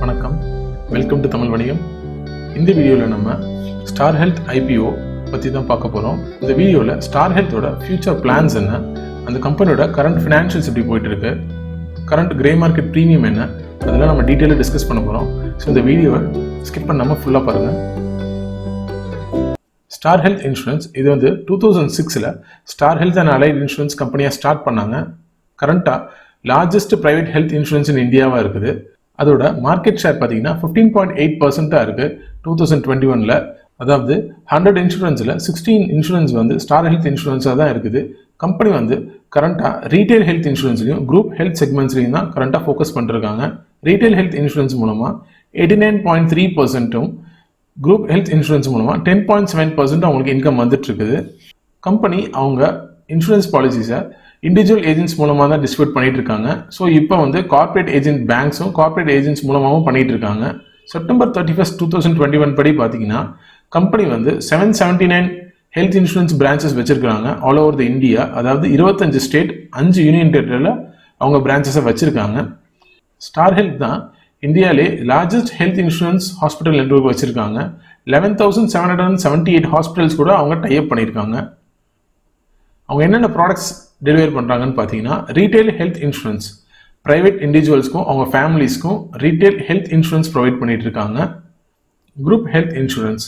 வணக்கம், welcome to Tamil வணிகம். இந்த வீடியோவில் நம்ம ஸ்டார் ஹெல்த் ஐபிஓ பற்றி தான் பார்க்க போகிறோம். இந்த வீடியோவில் ஸ்டார் ஹெல்த்தோட ஃபியூச்சர் பிளான்ஸ் என்ன, அந்த கம்பெனியோட கரண்ட் ஃபினான்ஷியல்ஸ் எப்படி போயிட்டு இருக்கு, கரண்ட் கிரே மார்க்கெட் ப்ரீமியம் என்ன, அதெல்லாம் நம்ம டீட்டெயிலாக டிஸ்கஸ் பண்ண போகிறோம். ஸோ இந்த வீடியோவை ஸ்கிப் பண்ணாமல் ஃபுல்லாக பாருங்கள். ஸ்டார் ஹெல்த் இன்சூரன்ஸ் இது வந்து 2006 star health and allied insurance கம்பெனியாக ஸ்டார்ட் பண்ணாங்க. கரண்ட்டாக லார்ஜஸ்ட் ப்ரைவேட் ஹெல்த் இன்சூரன்ஸ் இன் இந்தியாவாக இருக்குது. அதோட மார்க்கெட் ஷேர் பார்த்தீங்கன்னா 15.8% இருக்குது 2021. அதாவது 100 இன்சூரன்ஸில் 16 இன்சூரன்ஸ் வந்து ஸ்டார் ஹெல்த் இன்சூரன்ஸாக தான் இருக்குது. கம்பெனி வந்து கரண்ட்டாக ரீட்டைல் ஹெல்த் இன்சூரன்ஸ்லையும் குரூப் ஹெல்த் செக்மெண்ட்ஸ்லையும் தான் கரண்ட்டாக ஃபோக்கஸ் பண்ணிருக்காங்க. ரீட்டைல் ஹெல்த் இன்சூரன்ஸ் மூலமாக 89.3%, குரூப் ஹெல்த் இன்சூரன்ஸ் மூலமாக 10.7% அவங்களுக்கு இன்கம் வந்துட்டு இருக்குது. கம்பெனி அவங்க இன்சூரன்ஸ் பாலிசிஸை இண்டிவிஜுவல் ஏஜென்ட்ஸ் மூலமாக தான் டிஸ்ட்ரிபியூட் பண்ணிட்டு இருக்காங்க. ஸோ இப்போ வந்து கார்பரேட் ஏஜென்ட் பேங்க்ஸும் கார்பரேட் ஏஜென்ட்ஸ் மூலமாகவும் பண்ணிட்டு இருக்காங்க. செப்டம்பர் 31, 2021 படி பார்த்தீங்கன்னா கம்பெனி வந்து 779 ஹெல்த் இன்சூரன்ஸ் பிரான்ச்சஸ் வச்சிருக்காங்க ஆல் ஓவர் த இந்தியா. அதாவது 25 ஸ்டேட், 5 யூனியன் டெரிட்டரியில் அவங்க பிரான்ச்சஸை வச்சிருக்காங்க. ஸ்டார் ஹெல்த் தான் இந்தியாவிலே largest health insurance hospital network வச்சிருக்காங்க. 11,778 ஹாஸ்பிட்டல்ஸ் கூட அவங்க டைப் பண்ணியிருக்காங்க. அவங்க என்னென்ன ப்ராடக்ட்ஸ் டெலிவர் பண்ணுறாங்கன்னு பார்த்தீங்கன்னா, ரீட்டைல் ஹெல்த் இன்சூரன்ஸ் ப்ரைவேட் இண்டிவிஜுவல்ஸ்க்கும் அவங்க ஃபேமிலிஸ்க்கும் ரீட்டைல் ஹெல்த் இன்சூரன்ஸ் ப்ரொவைட் பண்ணிட்டு இருக்காங்க. குரூப் ஹெல்த் இன்சூரன்ஸ்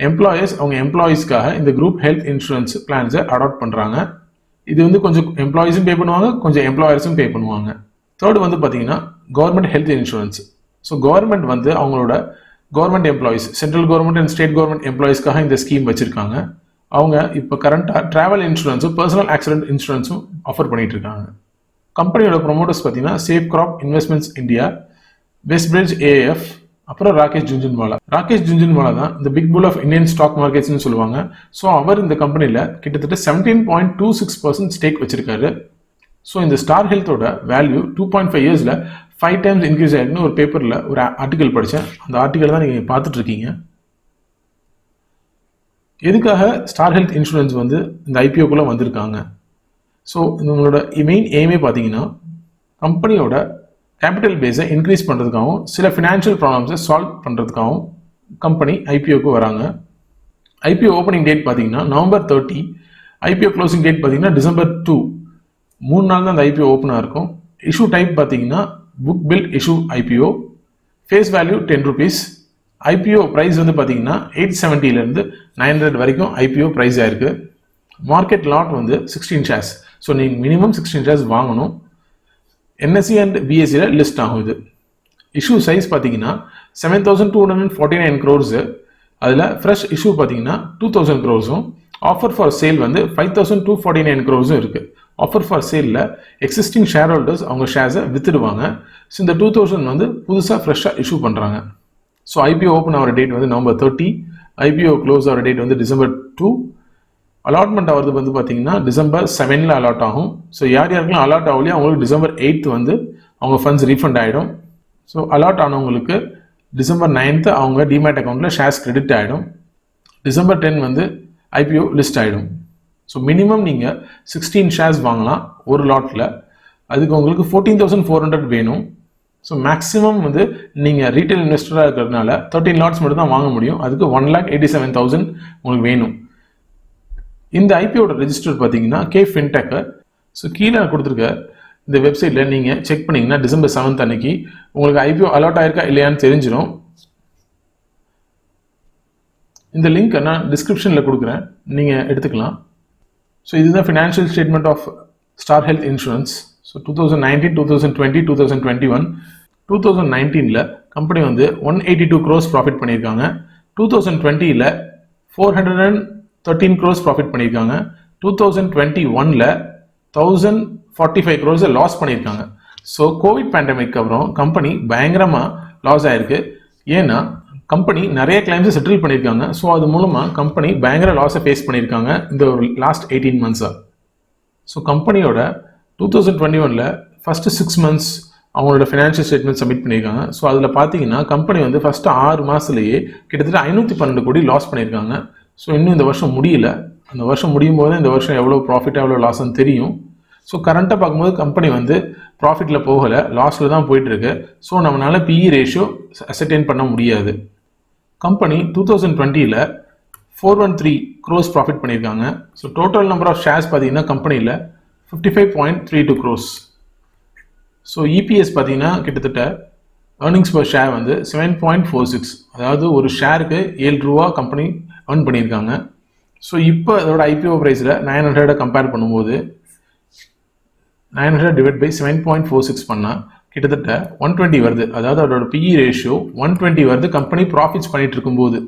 எம்ப்ளாயர்ஸ் அவங்க எம்ப்ளாயீஸ்க்காக இந்த குரூப் ஹெல்த் இன்சூரன்ஸ் பிளான்ஸை அடாப்ட் பண்ணுறாங்க. இது வந்து கொஞ்சம் எம்ப்ளாயீஸும் பே பண்ணுவாங்க, கொஞ்சம் எம்ப்ளாயர்ஸும் பே பண்ணுவாங்க. தேர்டு வந்து பார்த்தீங்கன்னா government health insurance. So government வந்து அவங்களோட government employees, central government and state government எம்ப்ளாயீஸ்க்காக இந்த ஸ்கீம் வச்சிருக்காங்க. அவங்க இப்போ கரண்ட்டாக ட்ராவல் இன்சூரன்ஸும் பர்சனல் ஆக்சிடென்ட் இன்சூரன்ஸும் ஆஃபர் பண்ணிட்டு இருக்காங்க. கம்பெனியோட ப்ரொமோட்டர்ஸ் பார்த்தீங்கன்னா Safe Crop investments India, West Bridge AF, அப்புறம் ராகேஷ் ஜுன்ஜுன்வாலா. ராகேஷ் ஜுன்ஜுன்வாலா தான் இந்த big bull of Indian stock மார்க்கெட்ஸ்னு சொல்லுவாங்க. ஸோ அவர் இந்த கம்பெனியில் கிட்டத்தட்ட 17.26% ஸ்டேக் வச்சிருக்காரு. ஸோ இந்த ஸ்டார் ஹெல்த்தோட வேல்யூ 2.5 இயர்ஸில் 5 டைம்ஸ் இன்க்ரீஸ் ஆகிருக்குன்னு ஒரு பேப்பரில் ஒரு ஆர்டிக்கல் படித்தேன். அந்த ஆர்டிக்கல் தான் நீங்கள் பார்த்துட்டு இருக்கீங்க. எதுக்காக ஸ்டார் ஹெல்த் இன்சூரன்ஸ் வந்து இந்த ஐபிஓக்குள்ளே வந்திருக்காங்க? ஸோ நம்மளோட மெயின் எய்மே பார்த்தீங்கன்னா கம்பெனியோட கேபிட்டல் பேஸை இன்க்ரீஸ் பண்ணுறதுக்காகவும் சில ஃபினான்ஷியல் ப்ராப்ளம்ஸை சால்வ் பண்ணுறதுக்காகவும் கம்பெனி ஐபிஓக்கு வராங்க. ஐபிஓ ஓப்பனிங் டேட் பார்த்தீங்கன்னா நவம்பர் 30, ஐபிஓ க்ளோசிங் டேட் பார்த்தீங்கன்னா டிசம்பர் 2. 3 நாள் தான் அந்த ஐபிஓ ஓப்பனாக இருக்கும். இஷ்யூ டைப் பார்த்தீங்கன்னா book build issue IPO, face value 10 rupees. IPO price வந்து பார்த்தீங்கன்னா 870 900 வரைக்கும் ஐபிஓ ப்ரைஸ் ஆயிருக்கு. மார்க்கெட் லாட் வந்து 16 ஷேர்ஸ். ஸோ நீங்கள் மினிமம் 16 ஷேர்ஸ் வாங்கணும். என்எஸ்சி அண்ட் பிஎஸ்சியில் லிஸ்ட் ஆகும் இது. இஷ்யூ சைஸ் பார்த்தீங்கன்னா 7,249 crores. அதில் ஃப்ரெஷ் இஷ்யூ பார்த்தீங்கன்னா 2,000 crores. ஆஃபர் ஃபார் சேல் வந்து 5,249 crores இருக்குது. ஆஃபர் ஃபார் சேலில் எக்ஸிஸ்டிங் ஷேர் ஹோல்டர்ஸ் அவங்க ஷேர்ஸை வித்துடுவாங்க. ஸோ இந்த 2,000 வந்து புதுசாக ஃப்ரெஷ்ஷாக இஷ்யூ பண்ணுறாங்க. ஸோ ஐபிஓ ஓப்பன் ஆகிற டேட் வந்து நவம்பர் 30, ஐபிஓ க்ளோஸ் ஆகிற டேட் வந்து டிசம்பர் 2. அலாட்மெண்ட் ஆகிறது வந்து பார்த்தீங்கன்னா டிசம்பர் 7 அலாட் ஆகும். ஸோ யார் யாருக்கெல்லாம் அலாட் ஆகலையோ அவங்களுக்கு டிசம்பர் 8 வந்து அவங்க ஃபண்ட்ஸ் ரீஃபண்ட் ஆகிடும். ஸோ அலாட் ஆனவங்களுக்கு டிசம்பர் 9 அவங்க டிமேட் அக்கௌண்ட்டில் ஷேர்ஸ் கிரெடிட் ஆகிடும். டிசம்பர் 10 வந்து ஐபிஓ லிஸ்ட் ஆகிடும். ஸோ மினிமம் நீங்கள் 16 ஷேர்ஸ் வாங்கலாம் ஒரு லாட்டில். அதுக்கு உங்களுக்கு 14,400 வேணும். ஸோ மேக்ஸிமம் வந்து நீங்கள் ரீட்டைல் இன்வெஸ்டராக இருக்கிறதுனால 13 லாட்ஸ் மட்டும் தான் வாங்க முடியும். அதுக்கு 1,87,000 உங்களுக்கு வேணும். இந்த ஐபிஓட ரெஜிஸ்டர் பார்த்தீங்கன்னா கே ஃபின்டெக். ஸோ கீழே கொடுத்துருக்க இந்த வெப்சைட்டில் நீங்கள் செக் பண்ணிங்கன்னா டிசம்பர் 7 அன்னைக்கு உங்களுக்கு ஐபிஓ அலாட் ஆயிருக்கா இல்லையான்னு தெரிஞ்சிடும். இந்த லிங்க் நான் டிஸ்கிரிப்ஷனில் கொடுக்குறேன், நீங்கள் எடுத்துக்கலாம். ஸோ இதுதான் financial statement of Star Health insurance. So 2019, 2020, 2021. 2019 company வந்து 182 crores ப்ராஃபிட் பண்ணியிருக்காங்க. 2020 413 crores ப்ராஃபிட் பண்ணியிருக்காங்க. 2021 1,045 crores லாஸ் பண்ணியிருக்காங்க. ஸோ கோவிட் பேண்டமிக் அப்புறம் கம்பெனி பயங்கரமாக லாஸ் ஆயிருக்கு. ஏன்னா கம்பெனி நிறைய கிளைம்ஸை செட்டில் பண்ணியிருக்காங்க. ஸோ அது மூலமாக கம்பெனி பயங்கர லாஸை ஃபேஸ் பண்ணியிருக்காங்க இந்த லாஸ்ட் 18 months. ஸோ கம்பெனியோட 2021 ஃபஸ்ட்டு 6 months அவங்களோட ஃபினான்ஷியல் ஸ்டேட்மெண்ட் சப்மிட் பண்ணியிருக்காங்க. ஸோ அதில் பார்த்தீங்கன்னா கம்பெனி வந்து ஃபஸ்ட்டு 6 மாதத்துலேயே கிட்டத்தட்ட 512 கோடி லாஸ் பண்ணியிருக்காங்க. ஸோ இன்னும் இந்த வருஷம் முடியல. அந்த வருஷம் முடியும் போது இந்த வருஷம் எவ்வளோ ப்ராஃபிட் எவ்வளோ லாஸ்ன்னு தெரியும். ஸோ கரண்ட்டாக பார்க்கும்போது கம்பெனி வந்து ப்ராஃபிட்டில் போகலை, லாஸில் தான் போயிட்டுருக்கு. ஸோ நம்மளால் பிஇ ரேஷியோ அசர்டைன் பண்ண முடியாது. கம்பெனி 2020 413 crores ப்ராஃபிட் பண்ணியிருக்காங்க. So total number of shares பார்த்தீங்கன்னா கம்பெனியில் 55.32 crores. ஸோ இபிஎஸ் பார்த்தீங்கன்னா கிட்டத்தட்ட ஏர்னிங்ஸ் பர் ஷேர் வந்து 7.46, அதாவது ஒரு ஷேருக்கு 7 ரூபா கம்பெனி ஏர்ன் பண்ணியிருக்காங்க. ஸோ இப்போ அதோட ஐபிஓ ப்ரைஸில் 900 கம்பேர் பண்ணும்போது 900 டிவைட் பை 7.46 பண்ணால் கிட்டத்தட்ட 120 வருது. அதாவது அதோட பிஇ ரேஷியோ 120 வருது கம்பெனி ப்ராஃபிட்ஸ் பண்ணிட்டு இருக்கும்போது.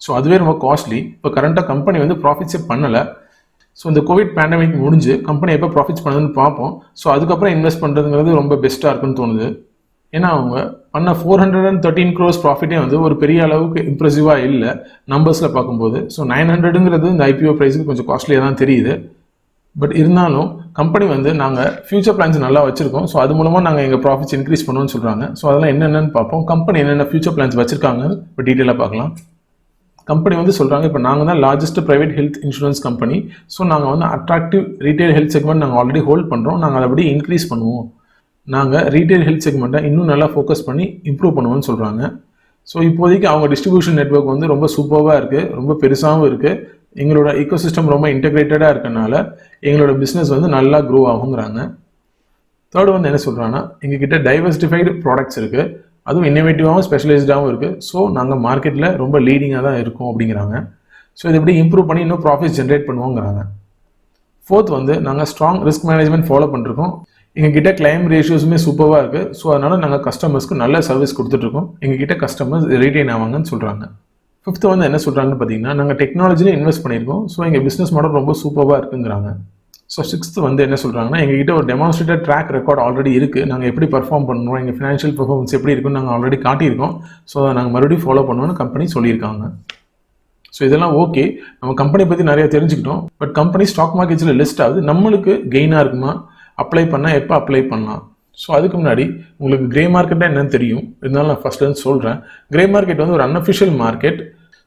ஸோ அதுவே ரொம்ப காஸ்ட்லி. இப்போ கரண்ட்டாக கம்பெனி வந்து ப்ராஃபிட்ஸே பண்ணலை. ஸோ இந்த கோவிட் பேண்டமிக் முடிஞ்சு கம்பெனி எப்போ ப்ராஃபிட்ஸ் பண்ணுதுன்னு பார்ப்போம். ஸோ அதுக்கப்புறம் இன்வெஸ்ட் பண்ணுறதுங்கிறது ரொம்ப பெஸ்ட்டாக இருக்குன்னு தோணுது. ஏன்னா அவங்க பண்ண 413 crores ப்ராஃபிட்டே வந்து ஒரு பெரிய அளவுக்கு இம்ப்ரெசிவாக இல்லை நம்பர்ஸில் பார்க்கும்போது. ஸோ 900ங்கிறது இந்த ஐபிஓ ப்ரைஸுக்கு கொஞ்சம் காஸ்ட்லியாக தான் தெரியுது. பட் இருந்தாலும் கம்பெனி வந்து நாங்கள் ஃபியூச்சர் பிளான்ஸ் நல்லா வச்சுருக்கோம். ஸோ அது மூலமாக நாங்கள் எங்கள் ப்ராஃபிட்ஸ் இன்க்ரீஸ் பண்ணுவோம்னு சொல்கிறாங்க. ஸோ அதெல்லாம் என்னென்னு பார்ப்போம். கம்பெனி என்னென்ன ஃபியூச்சர் பிளான்ஸ் வச்சுருக்காங்கன்னு இப்போ டீட்டெயிலாக பார்க்கலாம். கம்பெனி வந்து சொல்கிறாங்க, இப்போ நாங்கள் தான் largest private health insurance company. So நாங்கள் வந்து அட்ராக்டிவ் ரீட்டைல் ஹெல்த் செக்மெண்ட் நாங்கள் ஆல்ரெடி ஹோல்ட் பண்ணுறோம். நாங்கள் அதை அப்படியே இன்க்ரீஸ் பண்ணுவோம். நாங்கள் ரீட்டைல் ஹெல்த் செக்மெண்ட்டை இன்னும் நல்லா ஃபோக்கஸ் பண்ணி இம்ப்ரூவ் பண்ணுவோம்னு சொல்கிறாங்க. ஸோ இப்போதைக்கு அவங்க டிஸ்ட்ரிபியூஷன் நெட்வொர்க் வந்து ரொம்ப சூப்பராக இருக்குது, ரொம்ப பெருசாகவும் இருக்குது. எங்களோட ஈக்கோசிஸ்டம் ரொம்ப இன்டெகிரேட்டடாக இருக்கனால எங்களோட பிஸ்னஸ் வந்து நல்லா க்ரோ ஆகுங்கிறாங்க. தேர்ட் வந்து என்ன சொல்கிறாங்கன்னா, எங்ககிட்ட டைவர்சிஃபைடு ப்ராடக்ட்ஸ் இருக்குது, அதுவும் இன்னோவேட்டிவாகவும் ஸ்பெஷலைஸ்டாகவும் இருக்குது. ஸோ நாங்கள் மார்க்கெட்டில் ரொம்ப லீடிங்காக தான் இருக்கோம் அப்படிங்கிறாங்க. ஸோ இதை எப்படி இம்ப்ரூவ் பண்ணி இன்னும் ப்ராஃபிட்ஸ் ஜென்ரேட் பண்ணுவோங்கிறாங்க. ஃபோர்த் வந்து நாங்கள் ஸ்ட்ராங் ரிஸ்க் மேனேஜ்மெண்ட் ஃபாலோ பண்ணிருக்கோம். எங்ககிட்ட கிளைம் ரேஷியோஸுமே சூப்பராக இருக்குது. ஸோ அதனால் நாங்கள் கஸ்டமர்ஸ்க்கு நல்ல சர்வீஸ் கொடுத்துட்ருக்கோம். எங்ககிட்ட கஸ்டமர்ஸ் ரீட்டைன் ஆவாங்கன்னு சொல்கிறாங்க. ஃபிஃப்த்து வந்து என்ன சொல்கிறாங்கன்னு பார்த்தீங்கன்னா, நாங்கள் டெக்னாலஜியில் இன்வெஸ்ட் பண்ணியிருக்கோம். ஸோ எங்கள் பிஸ்னஸ் மாடல் ரொம்ப சூப்பராக இருக்குங்கிறாங்க. ஸோ சிக்ஸ்த்து வந்து என்ன சொல்கிறாங்கன்னா, எங்ககிட்ட ஒரு டெமான்ஸ்ட்ரேட்டட் ட்ராக் ரெக்கார்ட் ஆல்ரெடி இருக்குது. நாங்கள் எப்படி பர்ஃபார்ம் பண்ணுறோம், எங்கள் ஃபினான்ஷியல் பர்ஃபார்மன்ஸ் எப்படி இருக்குன்னு நாங்கள் ஆல்ரெடி காட்டியிருக்கோம். ஸோ அதை நாங்கள் மறுபடியும் ஃபாலோ பண்ணுவோம்னு கம்பெனி சொல்லியிருக்காங்க. ஸோ இதெல்லாம் ஓகே, நம்ம கம்பெனி பற்றி நிறைய தெரிஞ்சுக்கிட்டோம். பட் கம்பெனி ஸ்டாக் மார்க்கெட்ஸில் லிஸ்ட் ஆகுது, நம்மளுக்கு கெயினாக இருக்குமா, அப்ளை பண்ணால் எப்போ அப்ளை பண்ணலாம். ஸோ அதுக்கு முன்னாடி உங்களுக்கு கிரே மார்க்கெட்டாக என்னன்னு தெரியும், இருந்தாலும் நான் ஃபர்ஸ்ட்லேருந்து சொல்கிறேன். கிரே மார்க்கெட் வந்து ஒரு அன்அஃபிஷியல் மார்க்கெட்.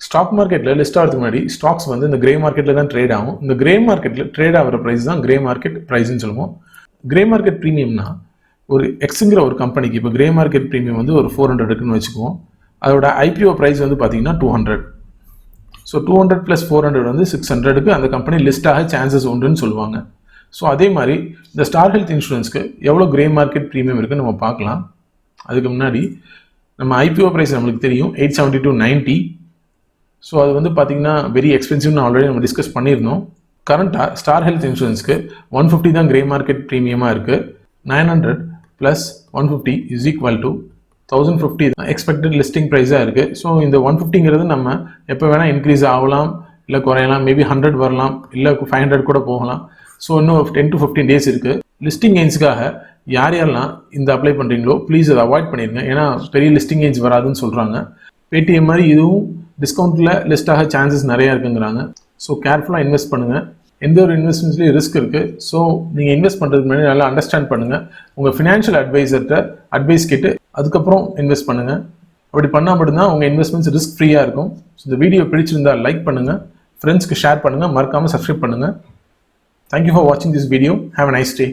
ஸ்டாக் மார்க்கெட்டில் லிஸ்ட் ஆகிறதுக்கு முன்னாடி ஸ்டாக்ஸ் வந்து இந்த கிரே மார்க்கெட்டில் தான் ட்ரேட் ஆகும். இந்த கிரே மார்க்கெட்டில் ட்ரேட் ஆகிற ப்ரைஸ் தான் கிரே மார்க்கெட் ப்ரைஸ்ன்னு சொல்லுவோம். கிரே மார்க்கெட் ப்ரீமியம்னா ஒரு எக்ஸுங்கிற ஒரு கம்பெனிக்கு இப்போ கிரே மார்க்கெட் ப்ரீமியம் வந்து ஒரு 400 இருக்குன்னு வச்சுக்குவோம். அதோட ஐபிஓ ப்ரைஸ் வந்து பார்த்தீங்கன்னா 200. ஸோ 200 + 400 வந்து 600க்கு அந்த கம்பெனி லிஸ்ட் ஆக சான்சஸ் உண்டுன்னு சொல்லுவாங்க. ஸோ அதே மாதிரி இந்த ஸ்டார் ஹெல்த் இன்சூரன்ஸ்க்கு எவ்வளோ கிரே மார்க்கெட் ப்ரீமியம் இருக்குன்னு நம்ம பார்க்கலாம். அதுக்கு முன்னாடி நம்ம ஐபிஓ ப்ரைஸ் நம்மளுக்கு தெரியும் 870 to 90. ஸோ அது வந்து பார்த்தீங்கன்னா வெரி எக்ஸ்பென்சிவ்னு ஆல்ரெடி நம்ம டிஸ்கஸ் பண்ணியிருந்தோம். கரண்ட்டாக ஸ்டார் ஹெல்த் இன்சூரன்ஸ்க்கு 150 தான் கிரே மார்க்கெட் ப்ரீமியமாக இருக்குது. 900 + 150 = 1050 எக்ஸ்பெக்டட் லிஸ்டிங் ப்ரைஸாக இருக்குது. ஸோ இந்த 150ங்கிறது நம்ம எப்போ வேணால் இன்க்ரீஸ் ஆகலாம், இல்லை குறையலாம், மேபி 100 வரலாம், இல்லை 500 கூட போகலாம். ஸோ இன்னும் 10 to 15 days இருக்குது. லிஸ்டிங் கெயின்ஸ்க்காக யாரெல்லாம் இந்த அப்ளை பண்ணுறீங்களோ ப்ளீஸ் அதை அவாய்ட் பண்ணிடுங்க. ஏன்னா பெரிய லிஸ்டிங் கெயின்ஸ் வராதுன்னு சொல்கிறாங்க. பேடிஎம் மாதிரி இதுவும் டிஸ்கவுண்ட்டில் லிஸ்ட் ஆக சான்சஸ் நிறையா இருக்குங்கிறாங்க. ஸோ கேர்ஃபுல்லாக இன்வெஸ்ட் பண்ணுங்கள். எந்த ஒரு இன்வெஸ்ட்மெண்ட்ஸ்லேயும் ரிஸ்க் இருக்குது. ஸோ நீங்கள் இன்வெஸ்ட் பண்ணுறதுக்கு முன்னாடி நல்லா அண்டர்ஸ்டாண்ட் பண்ணுங்கள். உங்கள் ஃபினான்ஷியல் அட்வைசர்கிட்ட அட்வைஸ் கேட்டு அதுக்கப்புறம் இன்வெஸ்ட் பண்ணுங்கள். அப்படி பண்ணால் மட்டும்தான் உங்கள் இன்வெஸ்ட்மெண்ட்ஸ் ரிஸ்க் ஃப்ரீயாக இருக்கும். ஸோ இந்த வீடியோ பிடிச்சிருந்தால் லைக் பண்ணுங்கள், ஃப்ரெண்ட்ஸ்க்கு ஷேர் பண்ணுங்கள், மறக்காமல் சப்ஸ்கிரைப் பண்ணுங்கள். Thank you for watching this video. Have a nice day.